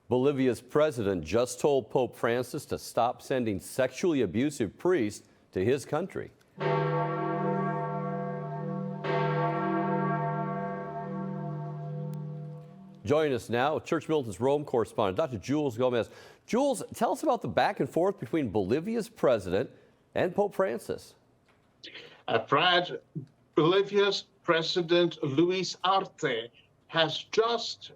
Bolivia's president just told Pope Francis to stop sending sexually abusive priests to his country. Joining us now, Church Militant's Rome correspondent, Dr. Jules Gomes. Jules, tell us about the back and forth between Bolivia's president and Pope Francis. Brad, Bolivia's President Luis Arce has just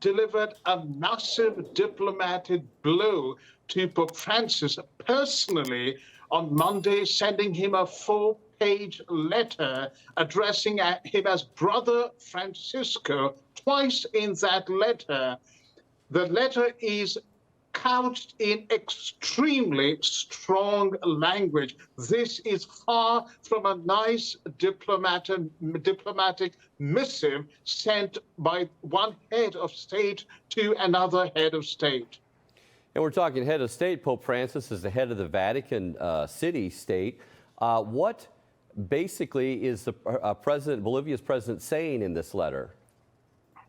delivered a massive diplomatic blow to Pope Francis personally on Monday, sending him a 4-page letter addressing him as Brother Francisco. Twice in that letter, the letter is couched in extremely strong language. This is far from a nice diplomatic missive sent by one head of state to another head of state. And we're talking head of state. Pope Francis is the head of the Vatican City state. What basically is the Bolivia's president saying in this letter?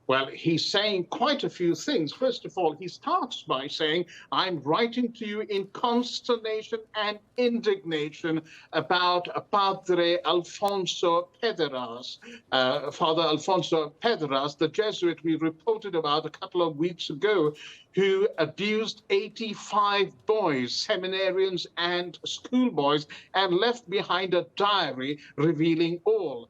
Well, he's saying quite a few things. First of all, he starts by saying, I'm writing to you in consternation and indignation about Padre Alfonso Pederas. Father Alfonso Pederas, the Jesuit we reported about a couple of weeks ago, who abused 85 boys, seminarians and schoolboys, and left behind a diary revealing all.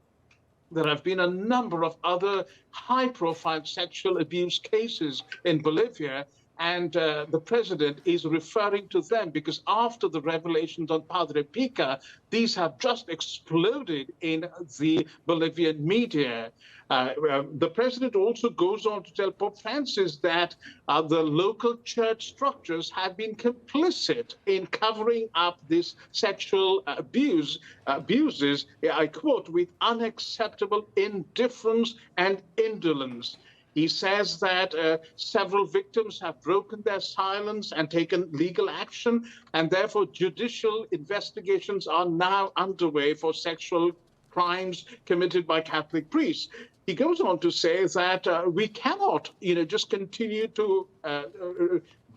There have been a number of other high-profile sexual abuse cases in Bolivia, and the president is referring to them because after the revelations on Padre Pica, these have just exploded in the Bolivian media. The president also goes on to tell Pope Francis that the local church structures have been complicit in covering up this sexual abuses, I quote, with unacceptable indifference and indolence. He says that several victims have broken their silence and taken legal action, and therefore judicial investigations are now underway for sexual crimes committed by Catholic priests. He goes on to say that we cannot, just continue to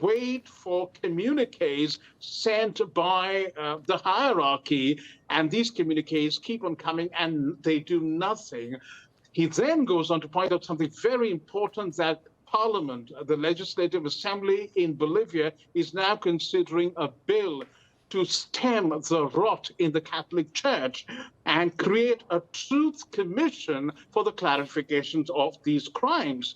wait for communiques sent by the hierarchy, and these communiques keep on coming and they do nothing. He then goes on to point out something very important, that Parliament, the Legislative Assembly in Bolivia, is now considering a bill to stem the rot in the Catholic Church and create a truth commission for the clarifications of these crimes.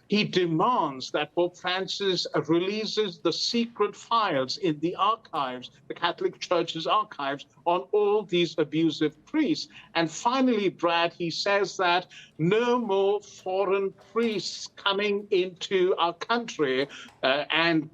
He demands that Pope Francis releases the secret files in the archives, the Catholic Church's archives, on all these abusive priests. And finally, Brad, he says that no more foreign priests coming into our country and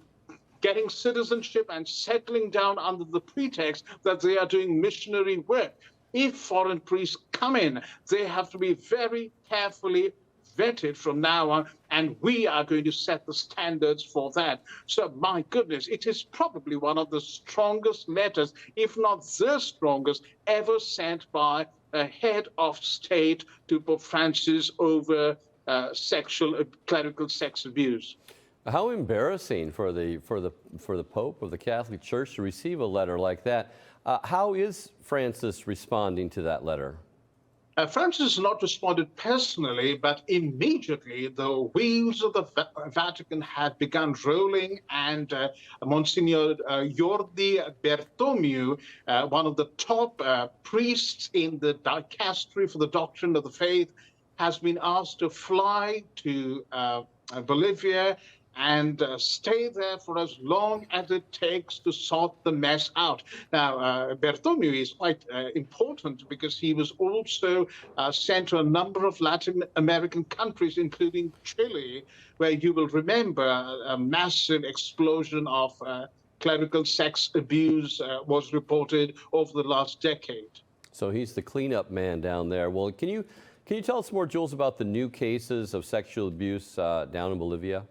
getting citizenship and settling down under the pretext that they are doing missionary work. If foreign priests come in, they have to be very carefully vetted from now on, and we are going to set the standards for that. So, my goodness, it is probably one of the strongest letters, if not the strongest, ever sent by a head of state to Pope Francis over clerical sex abuse. How embarrassing for the Pope of the Catholic Church to receive a letter like that. How is Francis responding to that letter? Francis has not responded personally, but immediately the wheels of the Vatican had begun rolling, and Monsignor Jordi Bertomeu, one of the top priests in the dicastery for the doctrine of the faith, has been asked to fly to Bolivia and stay there for as long as it takes to sort the mess out. Now, Bertomeu is quite important because he was also sent to a number of Latin American countries, including Chile, where you will remember a massive explosion of clerical sex abuse was reported over the last decade. So he's the cleanup man down there. Well, can you tell us more, Jules, about the new cases of sexual abuse down in Bolivia?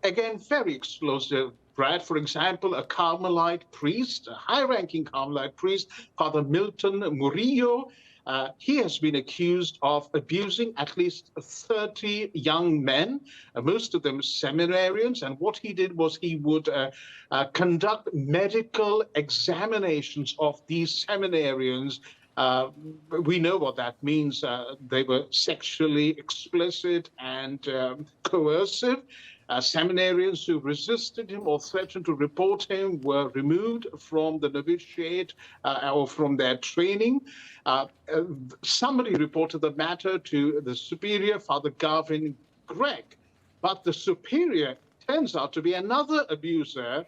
Again, very explosive, Brad. For example, a Carmelite priest, a high-ranking Carmelite priest, Father Milton Murillo, He has been accused of abusing at least 30 young men, most of them seminarians. And what he did was he would conduct medical examinations of these seminarians. We know what that means. They were sexually explicit and coercive. Seminarians who resisted him or threatened to report him were removed from the novitiate or from their training. Somebody reported the matter to the superior, Father Garvin Gregg, but the superior turns out to be another abuser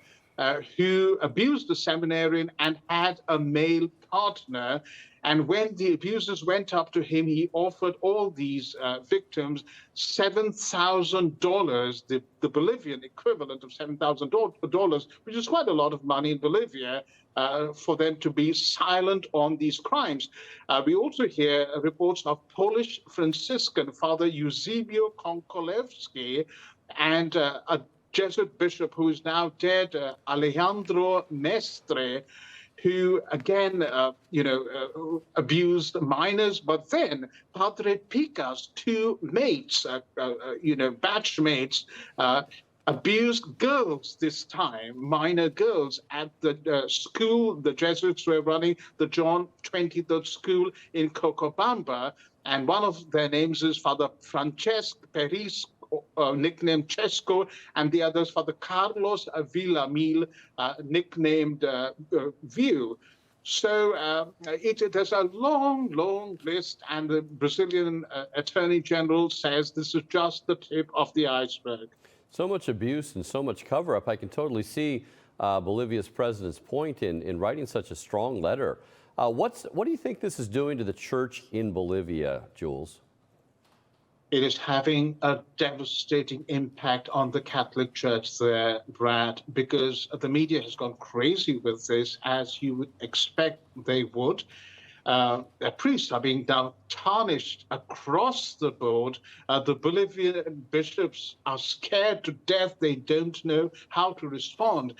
who abused the seminarian and had a male partner. And when the abusers went up to him, he offered all these victims $7,000, the Bolivian equivalent of $7,000, which is quite a lot of money in Bolivia, for them to be silent on these crimes. We also hear reports of Polish Franciscan Father Eusebio Konkolewski and a Jesuit bishop who is now dead, Alejandro Mestre, who again, abused minors. But then Padre Pica's two mates, batch mates, abused girls this time, minor girls, at the school the Jesuits were running, the John 23rd School in Cocobamba. And one of their names is Father Francesc Peris, nicknamed Chesco, and the others Father Carlos Villamil, nicknamed View. So there's a long, long list, and the Brazilian Attorney General says this is just the tip of the iceberg. So much abuse and so much cover-up. I can totally see Bolivia's president's point in writing such a strong letter. What do you think this is doing to the church in Bolivia, Jules? It is having a devastating impact on the Catholic Church there, Brad, because the media has gone crazy with this, as you would expect they would. Priests are being now tarnished across the board. The Bolivian bishops are scared to death. They don't know how to respond.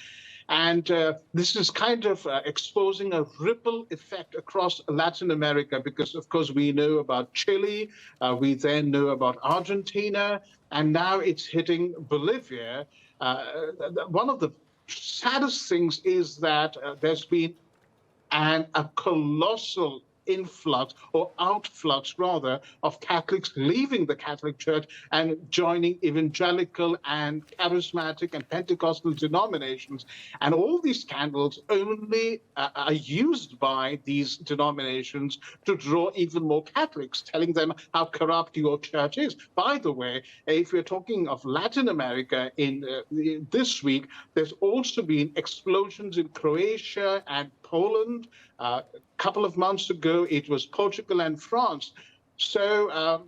And this is kind of exposing a ripple effect across Latin America, because, of course, we know about Chile, we then know about Argentina, and now it's hitting Bolivia. One of the saddest things is that there's been a colossal influx, or outflux rather, of Catholics leaving the Catholic Church and joining evangelical and charismatic and Pentecostal denominations. And all these scandals only are used by these denominations to draw even more Catholics, telling them how corrupt your church is. By the way, if we're talking of Latin America, in this week, there's also been explosions in Croatia and Poland. A couple of months ago, it was Portugal and France. So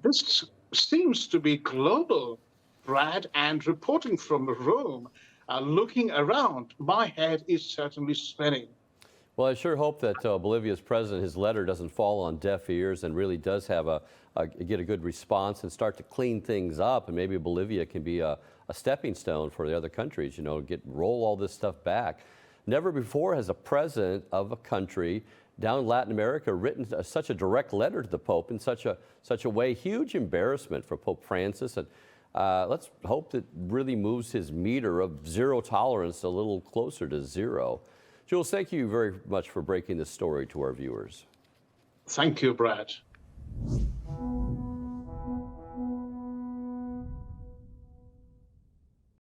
this seems to be global, Brad, and reporting from Rome, looking around, my head is certainly spinning. Well, I sure hope that Bolivia's president, his letter doesn't fall on deaf ears and really does have get a good response and start to clean things up, and maybe Bolivia can be a stepping stone for the other countries, roll all this stuff back. Never before has a president of a country down in Latin America written such a direct letter to the Pope in such a way. Huge embarrassment for Pope Francis, and let's hope that really moves his meter of zero tolerance a little closer to zero. Jules, thank you very much for breaking this story to our viewers. Thank you, Brad.